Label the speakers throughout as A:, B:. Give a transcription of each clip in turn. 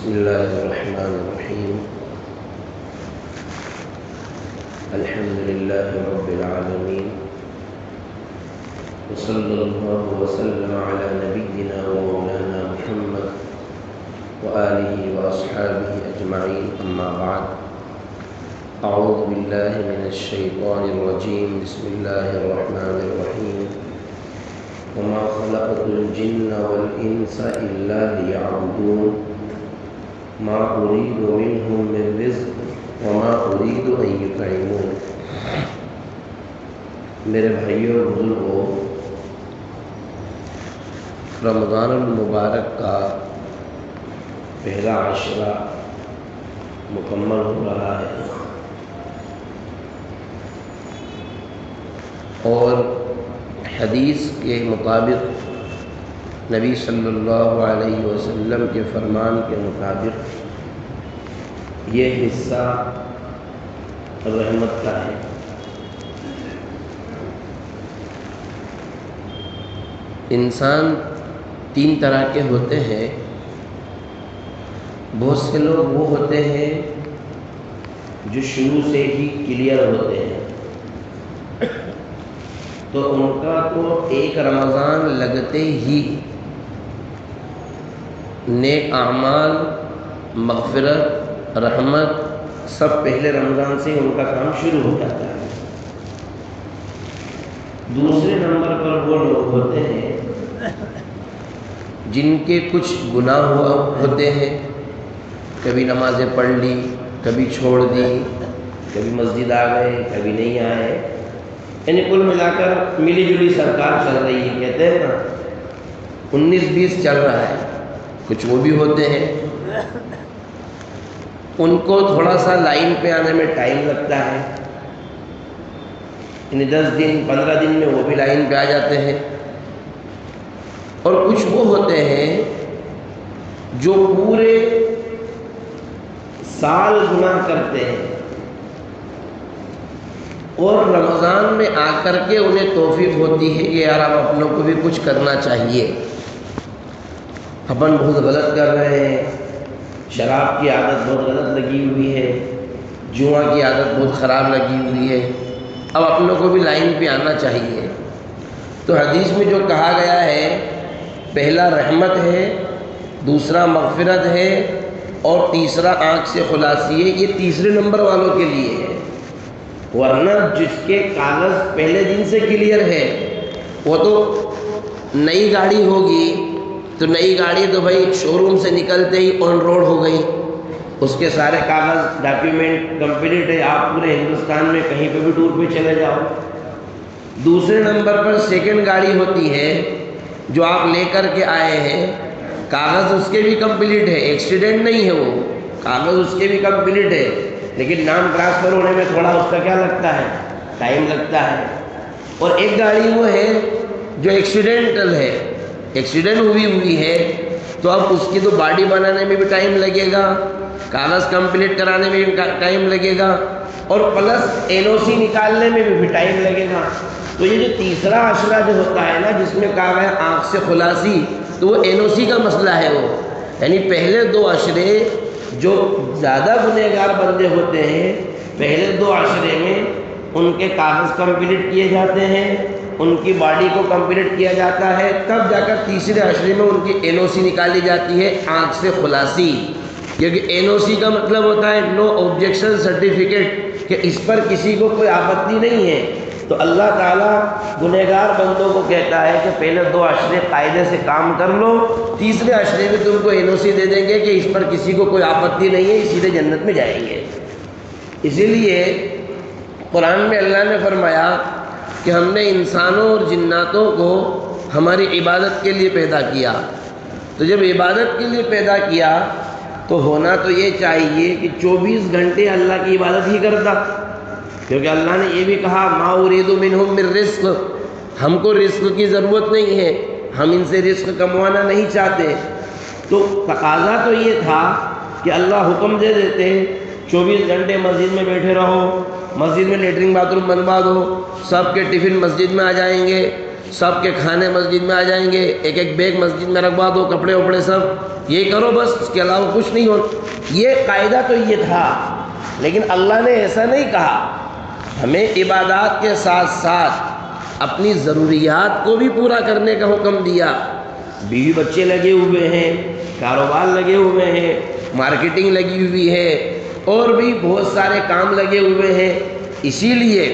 A: بسم الله الرحمن الرحيم. الحمد لله رب العالمين، وصلى الله وسلم على نبينا ومولانا محمد وآله وأصحابه أجمعين، أما بعد. أعوذ بالله من الشيطان الرجيم. بسم الله الرحمن الرحيم. وما خلقت الجن والإنس إلا ليعبدون ما أريد منهم من رزق وما أريد أن يطعمون. میرے بھائیوں اور بزرگوں، رمضان المبارک کا پہلا عشرہ مکمل ہو رہا ہے، اور حدیث کے مطابق نبی صلی اللہ علیہ وسلم کے فرمان کے مطابق یہ حصہ رحمت کا ہے۔ انسان تین طرح کے ہوتے ہیں۔ بہت سے لوگ وہ ہوتے ہیں جو شروع سے ہی کلیئر ہوتے ہیں، تو ان کا تو ایک رمضان لگتے ہی نیک اعمال، مغفرت، رحمت سب پہلے رمضان سے ان کا کام شروع ہو جاتا ہے۔ دوسرے نمبر پر وہ لوگ ہوتے ہیں جن کے کچھ گناہ ہوتے ہیں، کبھی نمازیں پڑھ لی، کبھی چھوڑ دی، کبھی مسجد آ گئے، کبھی نہیں آئے، یعنی کل ملا کر ملی جلی سرکار چل رہی ہے، کہتے ہیں نا 19-20 چل رہا ہے۔ کچھ وہ بھی ہوتے ہیں، ان کو تھوڑا سا لائن پہ آنے میں ٹائم لگتا ہے، یعنی 10 دن 15 دن میں وہ بھی لائن پہ آ جاتے ہیں۔ اور کچھ وہ ہوتے ہیں جو پورے سال گناہ کرتے ہیں، اور رمضان میں آ کر کے انہیں توفیق ہوتی ہے کہ یار اب اپنوں کو بھی کچھ کرنا چاہیے، اپن بہت غلط کر رہے ہیں، شراب کی عادت بہت غلط لگی ہوئی ہے، جوا کی عادت بہت خراب لگی ہوئی ہے، اب اپنوں کو بھی لائن پہ آنا چاہیے۔ تو حدیث میں جو کہا گیا ہے، پہلا رحمت ہے، دوسرا مغفرت ہے، اور تیسرا آنکھ سے خلاصی ہے، یہ تیسرے نمبر والوں کے لیے ہے۔ ورنہ جس کے کاغذ پہلے دن سے کلیئر ہے، وہ تو نئی گاڑی ہوگی تو نئی گاڑی تو بھائی شو روم سے نکلتے ہی آن روڈ ہو گئی، اس کے سارے کاغذ ڈاکیومنٹ کمپلیٹ ہے، آپ پورے ہندوستان میں کہیں پہ بھی ٹور پہ چلے جاؤ۔ دوسرے نمبر پر سیکنڈ گاڑی ہوتی ہے جو آپ لے کر کے آئے ہیں، کاغذ اس کے بھی کمپلیٹ ہے، ایکسیڈنٹ نہیں ہے، وہ کاغذ اس کے بھی کمپلیٹ ہے، لیکن نام ٹرانسفر ہونے میں تھوڑا اس کا کیا لگتا ہے، ٹائم لگتا ہے۔ اور ایک گاڑی وہ ہے جو ایکسیڈنٹل ہے، ایکسیڈنٹ ہوئی ہے، تو اب اس کی تو باڈی بنانے میں بھی ٹائم لگے گا، کاغذ کمپلیٹ کرانے میں بھی ٹائم لگے گا، اور پلس NOC نکالنے میں بھی ٹائم لگے گا۔ تو یہ جو تیسرا عشرہ جو ہوتا ہے نا، جس میں کہا گیا آنکھ سے خلاصی، تو وہ NOC کا مسئلہ ہے، وہ یعنی پہلے 2 عشرے جو زیادہ گنہگار بندے ہوتے ہیں، پہلے 2 عشرے میں ان کے کاغذ کمپلیٹ کیے جاتے ہیں، ان کی باڈی کو کمپلیٹ کیا جاتا ہے، تب جا کر تیسرے عشرے میں ان کی NOC نکالی جاتی ہے، آنکھ سے خلاصی۔ کیونکہ NOC کا مطلب ہوتا ہے نو آبجیکشن سرٹیفکیٹ، کہ اس پر کسی کو کوئی آپتی نہیں ہے۔ تو اللہ تعالیٰ گنہگار بندوں کو کہتا ہے کہ پہلے 2 عشرے قاعدے سے کام کر لو، تیسرے عشرے میں تم کو NOC دے دیں گے کہ اس پر کسی کو کوئی آپتی نہیں ہے، سیدھے جنت میں جائیں گے۔ اسی لیے قرآن میں اللہ نے فرمایا کہ ہم نے انسانوں اور جناتوں کو ہماری عبادت کے لیے پیدا کیا، تو جب عبادت کے لیے پیدا کیا تو ہونا تو یہ چاہیے کہ 24 گھنٹے اللہ کی عبادت ہی کرتا، کیونکہ اللہ نے یہ بھی کہا ما اريد منهم من رزق، ہم کو رزق کی ضرورت نہیں ہے، ہم ان سے رزق کموانا نہیں چاہتے۔ تو تقاضا تو یہ تھا کہ اللہ حکم دے دیتے 24 گھنٹے مسجد میں بیٹھے رہو، مسجد میں لیٹرنگ باتھ روم بنوا دو، سب کے ٹفن مسجد میں آ جائیں گے، سب کے کھانے مسجد میں آ جائیں گے، ایک ایک بیگ مسجد میں رکھوا دو، کپڑے وپڑے سب یہی کرو بس، اس کے علاوہ کچھ نہیں ہو. یہ قاعدہ تو یہ تھا، لیکن اللہ نے ایسا نہیں کہا. ہمیں عبادات کے ساتھ ساتھ اپنی ضروریات کو بھی پورا کرنے کا حکم دیا. بیوی بچے لگے ہوئے ہیں، کاروبار لگے ہوئے ہیں، مارکیٹنگ لگی ہوئی ہے، اور بھی بہت سارے کام لگے ہوئے ہیں. اسی لیے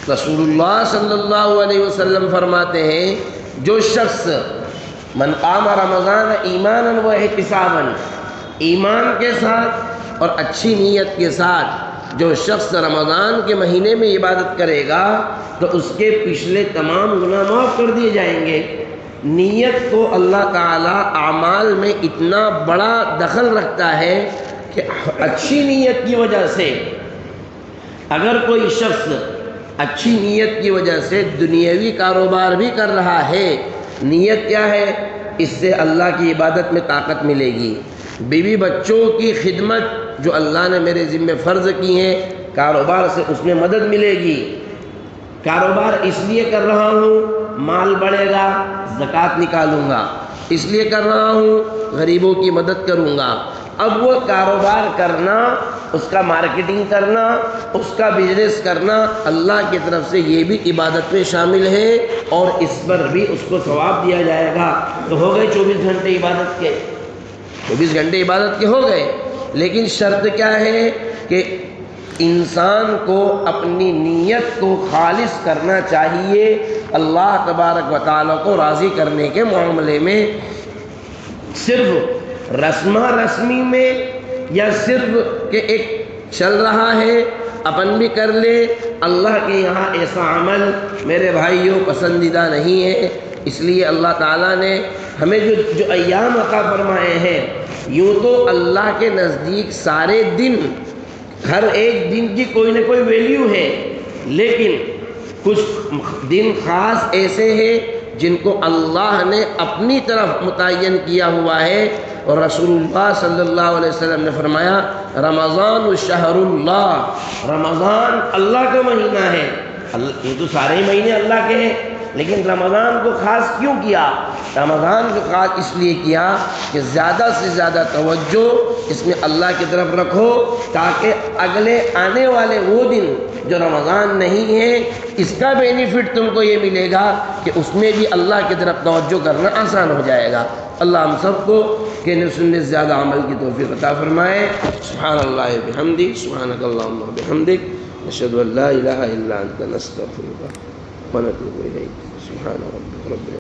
A: رسول اللہ صلی اللہ علیہ وسلم فرماتے ہیں جو شخص من قام رمضان ایمانا و احتسابا، ایمان کے ساتھ اور اچھی نیت کے ساتھ جو شخص رمضان کے مہینے میں عبادت کرے گا تو اس کے پچھلے تمام گناہ معاف کر دیے جائیں گے. نیت کو اللہ تعالیٰ اعمال میں اتنا بڑا دخل رکھتا ہے کہ اچھی نیت کی وجہ سے اگر کوئی شخص اچھی نیت کی وجہ سے دنیاوی کاروبار بھی کر رہا ہے، نیت کیا ہے؟ اس سے اللہ کی عبادت میں طاقت ملے گی. بیوی بچوں کی خدمت جو اللہ نے میرے ذمہ فرض کی ہیں، کاروبار سے اس میں مدد ملے گی. کاروبار اس لیے کر رہا ہوں مال بڑھے گا، زکوٰۃ نکالوں گا، اس لیے کر رہا ہوں غریبوں کی مدد کروں گا. اب وہ کاروبار کرنا، اس کا مارکیٹنگ کرنا، اس کا بزنس کرنا اللہ کی طرف سے یہ بھی عبادت میں شامل ہے، اور اس پر بھی اس کو ثواب دیا جائے گا. تو ہو گئے 24 گھنٹے عبادت کے، 24 گھنٹے عبادت کے ہو گئے. لیکن شرط کیا ہے کہ انسان کو اپنی نیت کو خالص کرنا چاہیے اللہ تبارک و تعالیٰ کو راضی کرنے کے معاملے میں. صرف رسمہ رسمی میں یا صرف کہ ایک چل رہا ہے اپن بھی کر لے، اللہ کے یہاں ایسا عمل میرے بھائیوں پسندیدہ نہیں ہے. اس لیے اللہ تعالیٰ نے ہمیں جو ایام عطا فرمائے ہیں، یوں تو اللہ کے نزدیک سارے دن، ہر ایک دن کی کوئی نہ کوئی ویلیو ہے، لیکن کچھ دن خاص ایسے ہیں جن کو اللہ نے اپنی طرف متعین کیا ہوا ہے. اور رسول اللہ صلی اللہ علیہ وسلم نے فرمایا رمضان الشہر اللہ، رمضان اللہ کا مہینہ ہے. یہ تو سارے مہینے اللہ کے ہیں، لیکن رمضان کو خاص کیوں کیا؟ رمضان کو خاص اس لیے کیا کہ زیادہ سے زیادہ توجہ اس میں اللہ کی طرف رکھو، تاکہ اگلے آنے والے وہ دن جو رمضان نہیں ہے اس کا بینیفٹ تم کو یہ ملے گا کہ اس میں بھی اللہ کی طرف توجہ کرنا آسان ہو جائے گا. اللہ ہم سب کو کہنے سننے سے زیادہ عمل کی توفیق عطا فرمائے. سبحان اللہ بحمدہ، سبحانک اللہم وبحمدک، نشہد ان لا الہ الا انت، نستغفرک ونتوب الیک. سبحان ربک رب